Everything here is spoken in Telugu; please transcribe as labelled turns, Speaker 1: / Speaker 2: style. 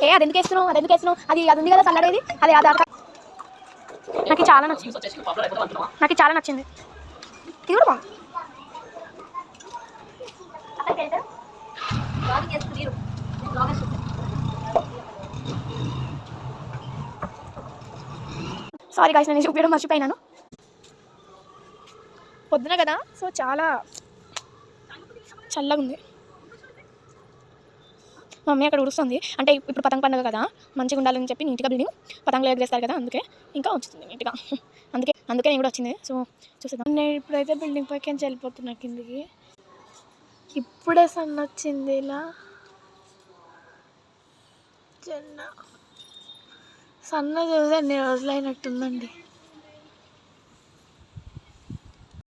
Speaker 1: ఏ అది ఎందుకు వేస్తున్నావు అది ఉంది కదా చల్లడేది అది నాకు చాలా నచ్చింది ఇది కూడా బాగుంది. సారీ గాయ్స్, నేను చూపించడం మర్చిపోయినాను. పొద్దున కదా, సో చాలా చల్లగా ఉంది. మమ్మీ అక్కడ ఉడుస్తుంది, అంటే ఇప్పుడు పతంగ పండుగ కదా, మంచిగా ఉండాలని చెప్పి నీట్గా బిల్డింగ్ పతంగులు ఎగరేస్తారు కదా, అందుకే ఇంకా ఉంచుతుంది నీట్గా. అందుకే నేను కూడా వచ్చింది. సో చూసేద్దాం. నేను ఇప్పుడైతే బిల్డింగ్ పైకి వెళ్ళిపోతున్నా కిందికి. ఇప్పుడే సన్ వచ్చింది, ఇలా సన్న చూసి ఎన్ని రోజులు అయినట్టుందండి.